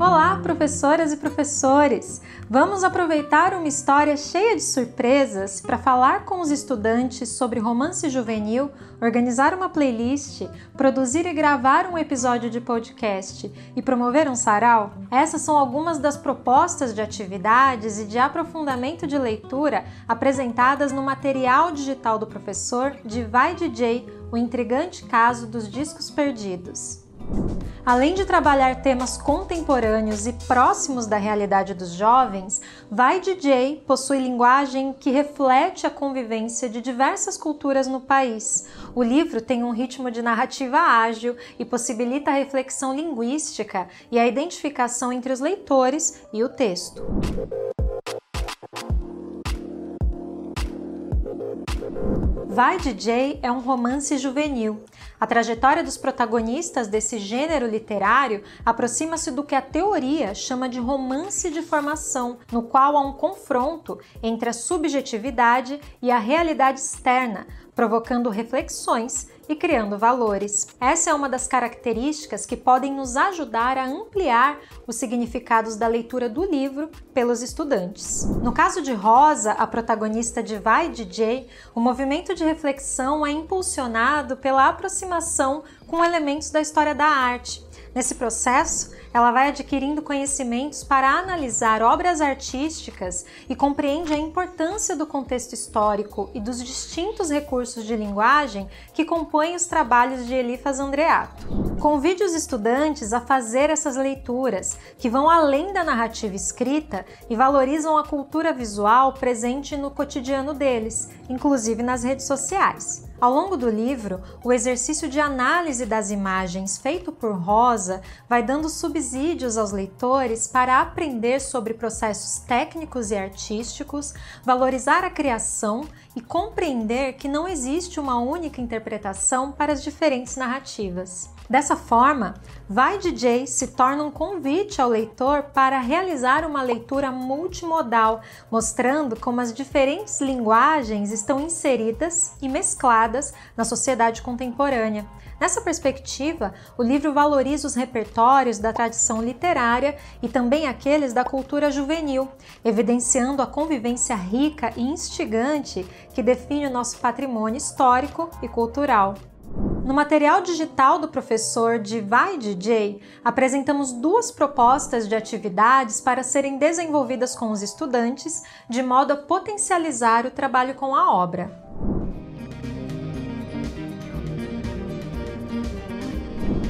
Olá, professoras e professores! Vamos aproveitar uma história cheia de surpresas para falar com os estudantes sobre romance juvenil, organizar uma playlist, produzir e gravar um episódio de podcast e promover um sarau? Essas são algumas das propostas de atividades e de aprofundamento de leitura apresentadas no material digital do professor de Vai DJ, o intrigante caso dos discos perdidos. Além de trabalhar temas contemporâneos e próximos da realidade dos jovens, Vai DJ possui linguagem que reflete a convivência de diversas culturas no país. O livro tem um ritmo de narrativa ágil e possibilita a reflexão linguística e a identificação entre os leitores e o texto. Vai DJ é um romance juvenil. A trajetória dos protagonistas desse gênero literário aproxima-se do que a teoria chama de romance de formação, no qual há um confronto entre a subjetividade e a realidade externa, provocando reflexões e criando valores. Essa é uma das características que podem nos ajudar a ampliar os significados da leitura do livro pelos estudantes. No caso de Rosa, a protagonista de Vai DJ, o movimento de reflexão é impulsionado pela aproximação com elementos da história da arte. Nesse processo, ela vai adquirindo conhecimentos para analisar obras artísticas e compreende a importância do contexto histórico e dos distintos recursos de linguagem que compõem os trabalhos de Elifas Andreato. Convide os estudantes a fazer essas leituras, que vão além da narrativa escrita e valorizam a cultura visual presente no cotidiano deles, inclusive nas redes sociais. Ao longo do livro, o exercício de análise das imagens feito por Rosa vai dando subsídios aos leitores para aprender sobre processos técnicos e artísticos, valorizar a criação e compreender que não existe uma única interpretação para as diferentes narrativas. Dessa forma, Vai DJ se torna um convite ao leitor para realizar uma leitura multimodal, mostrando como as diferentes linguagens estão inseridas e mescladas na sociedade contemporânea. Nessa perspectiva, o livro valoriza os repertórios da tradição literária e também aqueles da cultura juvenil, evidenciando a convivência rica e instigante que define o nosso patrimônio histórico e cultural. No material digital do professor de Vai DJ, apresentamos duas propostas de atividades para serem desenvolvidas com os estudantes, de modo a potencializar o trabalho com a obra.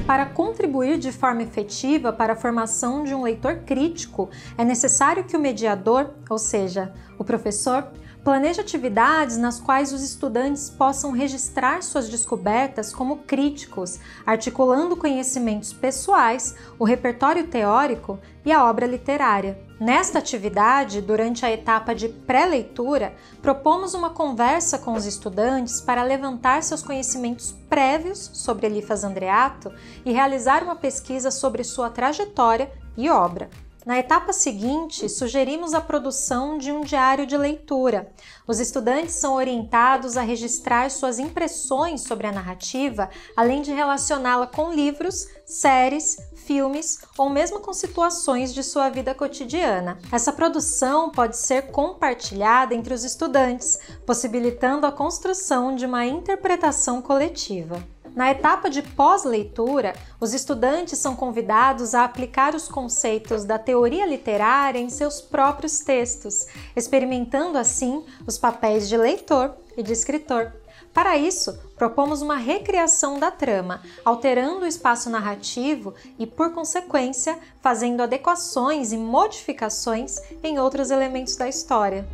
Para contribuir de forma efetiva para a formação de um leitor crítico, é necessário que o mediador, ou seja, o professor, planeje atividades nas quais os estudantes possam registrar suas descobertas como críticos, articulando conhecimentos pessoais, o repertório teórico e a obra literária. Nesta atividade, durante a etapa de pré-leitura, propomos uma conversa com os estudantes para levantar seus conhecimentos prévios sobre Elifas Andreato e realizar uma pesquisa sobre sua trajetória e obra. Na etapa seguinte, sugerimos a produção de um diário de leitura. Os estudantes são orientados a registrar suas impressões sobre a narrativa, além de relacioná-la com livros, séries, filmes ou mesmo com situações de sua vida cotidiana. Essa produção pode ser compartilhada entre os estudantes, possibilitando a construção de uma interpretação coletiva. Na etapa de pós-leitura, os estudantes são convidados a aplicar os conceitos da teoria literária em seus próprios textos, experimentando assim os papéis de leitor e de escritor. Para isso, propomos uma recriação da trama, alterando o espaço narrativo e, por consequência, fazendo adequações e modificações em outros elementos da história.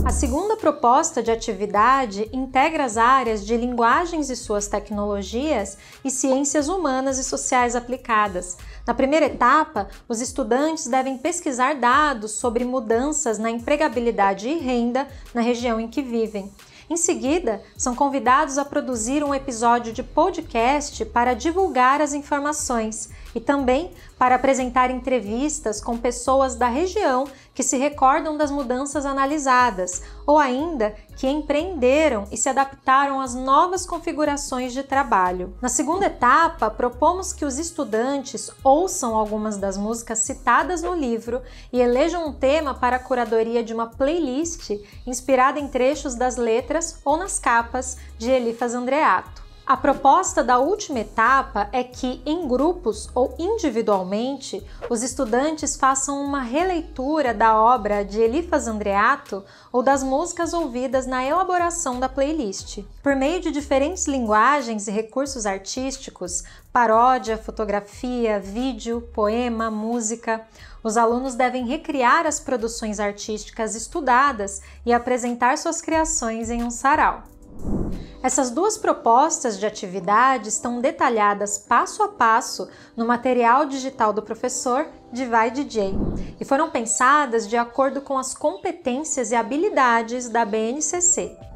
A segunda proposta de atividade integra as áreas de linguagens e suas tecnologias e ciências humanas e sociais aplicadas. Na primeira etapa, os estudantes devem pesquisar dados sobre mudanças na empregabilidade e renda na região em que vivem. Em seguida, são convidados a produzir um episódio de podcast para divulgar as informações e também para apresentar entrevistas com pessoas da região que se recordam das mudanças analisadas ou ainda que empreenderam e se adaptaram às novas configurações de trabalho. Na segunda etapa, propomos que os estudantes ouçam algumas das músicas citadas no livro e elejam um tema para a curadoria de uma playlist inspirada em trechos das letras ou nas capas de Elifas Andreato. A proposta da última etapa é que, em grupos ou individualmente, os estudantes façam uma releitura da obra de Elifas Andreato ou das músicas ouvidas na elaboração da playlist. Por meio de diferentes linguagens e recursos artísticos, paródia, fotografia, vídeo, poema, música, os alunos devem recriar as produções artísticas estudadas e apresentar suas criações em um sarau. Essas duas propostas de atividade estão detalhadas passo a passo no material digital do professor Vai DJ e foram pensadas de acordo com as competências e habilidades da BNCC.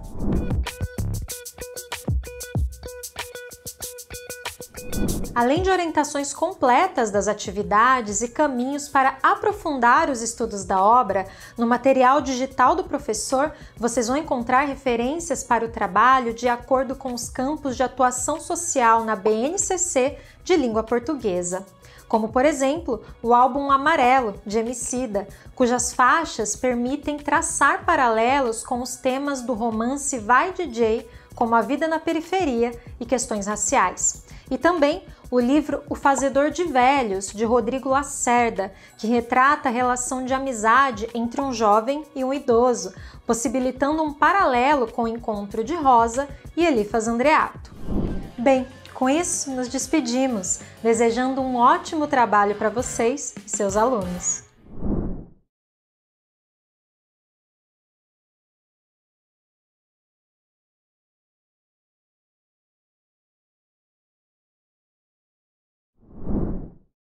Além de orientações completas das atividades e caminhos para aprofundar os estudos da obra, no material digital do professor vocês vão encontrar referências para o trabalho de acordo com os campos de atuação social na BNCC de língua portuguesa, como por exemplo o álbum Amarelo, de Emicida, cujas faixas permitem traçar paralelos com os temas do romance Vai DJ, como a vida na periferia e questões raciais. E também o livro O Fazedor de Velhos, de Rodrigo Lacerda, que retrata a relação de amizade entre um jovem e um idoso, possibilitando um paralelo com o encontro de Rosa e Elifas Andreato. Bem, com isso nos despedimos, desejando um ótimo trabalho para vocês e seus alunos.